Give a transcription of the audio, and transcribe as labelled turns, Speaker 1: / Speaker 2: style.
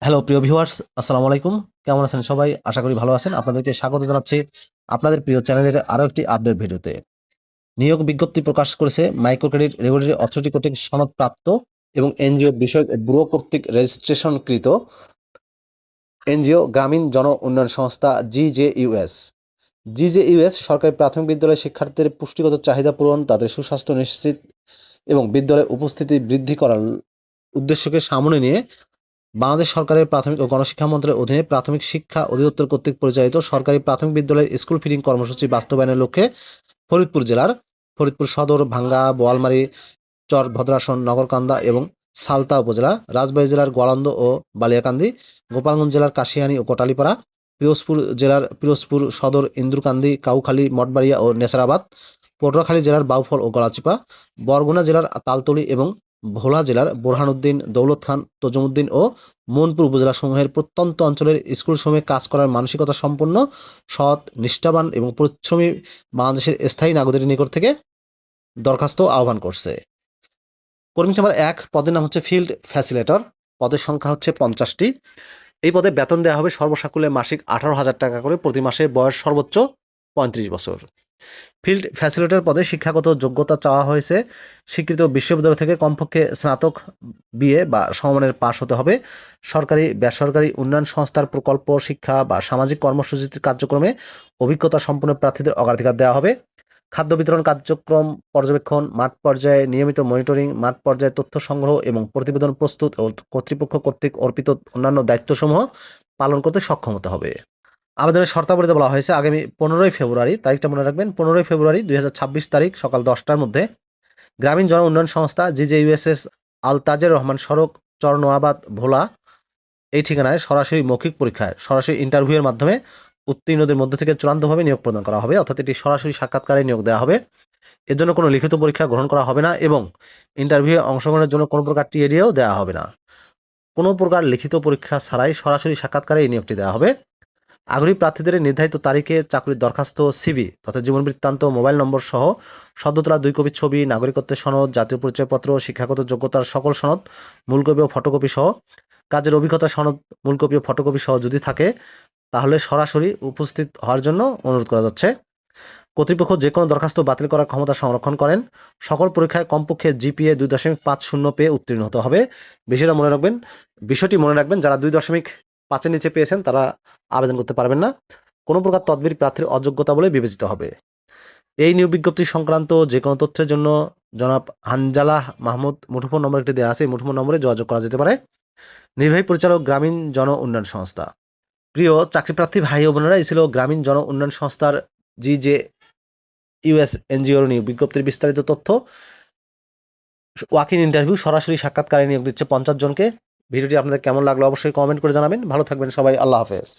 Speaker 1: Hello প্রিয় viewers, আসসালামু আলাইকুম। কেমন আছেন সবাই? আশা করি ভালো আছেন। আপনাদেরকে স্বাগত জানাচ্ছি আপনাদের প্রিয় চ্যানেলের আরো একটি আপডেট ভিডিওতে। নিয়োগ বিজ্ঞপ্তি প্রকাশ করেছে মাইক্রো ক্রেডিট রেগুলেটরি অথরিটি কর্তৃক সনদপ্রাপ্ত এবং এনজিও বিষয়ক ব্যুরো কর্তৃক রেজিস্ট্রেশনকৃত এনজিও গ্রামীণ জন উন্নয়ন সংস্থা জিজেইউএস। জিজেইউএস সরকারি প্রাথমিক বিদ্যালয়ের শিক্ষার্থীদের পুষ্টিগত চাহিদা পূরণ, তাদের সুস্বাস্থ্য নিশ্চিত এবং বিদ্যালয়ে উপস্থিতি বৃদ্ধি করার উদ্দেশ্যকে সামনে নিয়ে বাংলাদেশ সরকারের প্রাথমিক ও গণশিক্ষা মন্ত্রণালয়ের অধীনে প্রাথমিক শিক্ষা অধিদপ্তর কর্তৃক পরিচালিত সরকারি প্রাথমিক বিদ্যালয়ের স্কুল ফিডিং কর্মসূচি বাস্তবায়নের লক্ষ্যে ফরিদপুর জেলার ফরিদপুর সদর, ভাঙ্গা, বোয়ালমারী, চর ভদ্রাসন, নগরকান্দা এবং সালতা উপজেলা, রাজবাড়ী জেলার গোয়ালন্দ ও বালিয়াকান্দি, গোপালগঞ্জ জেলার কাশিয়ানী ও কোটালীপাড়া, পিরোজপুর জেলার পিরোজপুর সদর, ইন্দুরকান্দি, কাউখালী, মঠবাড়িয়া ও নেসারাবাদ, পটুয়াখালী জেলার বাউফল ও গলাচিপা, বরগুনা জেলার তালতলী এবং ভোলা জেলার বোরহানউদ্দিন, দৌলত খান, তজুমউদ্দিন ও মনপুর উপজেলাসমূহের প্রত্যন্ত অঞ্চলের স্কুলসমূহে কাজ করার মানসিকতা সম্পন্ন, সৎ, নিষ্ঠাবান এবং পরিশ্রমী বাংলাদেশের স্থায়ী নাগরিকদের নিকট থেকে দরখাস্ত আহ্বান করছে। কর্মী নাম্বার ১, পদের নাম হচ্ছে ফিল্ড ফ্যাসিলেটর। পদের সংখ্যা হচ্ছে 50টি। এই পদে বেতন দেওয়া হবে সর্বসাকুল্যে মাসিক 18,000 টাকা করে, প্রতি মাসে, বয়স সর্বোচ্চ 35 বছর। ফিল্ড ফ্যাসিলিটেটর পদে শিক্ষাগত যোগ্যতা চাওয়া হয়েছে স্বীকৃত বিশ্ববিদ্যালয় থেকে কমপক্ষে স্নাতক বিএ বা সমমানের পাশ হতে হবে। সরকারি বেসরকারি উন্নয়ন সংস্থার প্রকল্প, শিক্ষা বা সামাজিক কর্মসূচির কার্যক্রমে অভিজ্ঞতা সম্পন্ন প্রার্থীদের অগ্রাধিকার দেওয়া হবে। খাদ্য বিতরণ কার্যক্রম পর্যবেক্ষণ, মাঠ পর্যায়ে নিয়মিত মনিটরিং, মাঠ পর্যায়ে তথ্য সংগ্রহ এবং প্রতিবেদন প্রস্তুত ও কর্তৃপক্ষ কর্তৃক অর্পিত অন্যান্য দায়িত্বসমূহ পালন করতে সক্ষম হতে হবে। আবেদনের শর্তাবলীতে বলা হয়েছে আগামী 15ই ফেব্রুয়ারি, তারিখটা মনে রাখবেন, 15ই ফেব্রুয়ারি 2026 তারিখ সকাল 10টার মধ্যে গ্রামীণ জন উন্নয়ন সংস্থা জিজেইউএসএস, আল তাজের রহমান সড়ক, চর নোয়াবাদ, ভোলা, এই ঠিকানায় সরাসরি মৌখিক পরীক্ষায় সরাসরি ইন্টারভিউয়ের মাধ্যমে উত্তীর্ণদের মধ্য থেকে চূড়ান্তভাবে নিয়োগ প্রদান করা হবে, অর্থাৎ এটি সরাসরি সাক্ষাৎকারে নিয়োগ দেওয়া হবে। এর জন্য কোনো লিখিত পরীক্ষা গ্রহণ করা হবে না এবং ইন্টারভিউয়ে অংশগ্রহণের জন্য কোনো প্রকার টিএডিও দেওয়া হবে না। কোনো প্রকার লিখিত পরীক্ষা ছাড়াই সরাসরি সাক্ষাৎকারে এই নিয়োগটি দেওয়া হবে। আগ্রহী প্রার্থীদের নির্ধারিত তারিখে চাকরির দরখাস্ত, সিভি তথা জীবন বৃত্তান্ত, মোবাইল নম্বর সহ সদ্য তোলা 2 কপি ছবি, নাগরিকত্বের সনদ, জাতীয় পরিচয়পত্র, শিক্ষাগত যোগ্যতার সকল সনদ, মূল কপি ও ফটোকপি সহ, কাজের অভিজ্ঞতা সনদ, মূল কপি ও ফটোকপি সহ যদি থাকে তাহলে সরাসরি উপস্থিত হওয়ার জন্য অনুরোধ করা যাচ্ছে। কর্তৃপক্ষ যে কোনো দরখাস্ত বাতিল করার ক্ষমতা সংরক্ষণ করেন। সকল পরীক্ষায় কমপক্ষে জিপিএ 2.50 পেয়ে উত্তীর্ণ হতে হবে। বিষয়টি মনে রাখবেন, যারা 2.5-এর নিচে পেয়েছেন তারা আবেদন করতে পারবেন না। কোনো প্রকার তদবির প্রার্থীর অযোগ্যতা বলে বিবেচিত হবে। এই নিয়োগ বিজ্ঞপ্তি সংক্রান্ত যে কোনো তথ্যের জন্য জনাব হানজালাহ মাহমুদ মুঠোফোন নম্বর একটি দেওয়া আছে, এই মুঠোফোন নম্বরে যোগাযোগ করা যেতে পারে। নির্বাহী পরিচালক, গ্রামীণ জন উন্নয়ন সংস্থা। প্রিয় চাকরিপ্রার্থী ভাই ও বোনেরা, এই ছিল গ্রামীণ জন উন্নয়ন সংস্থার জিজেইউএস এনজিওর নিয়োগ বিজ্ঞপ্তির বিস্তারিত তথ্য। ওয়াক ইন ইন্টারভিউ, সরাসরি সাক্ষাৎকারে নিয়োগ দিচ্ছে 50 জনকে। ভিডিওটি আপনাদের কেমন লাগলো অবশ্যই কমেন্ট করে জানাবেন। ভালো থাকবেন সবাই। আল্লাহ হাফেজ।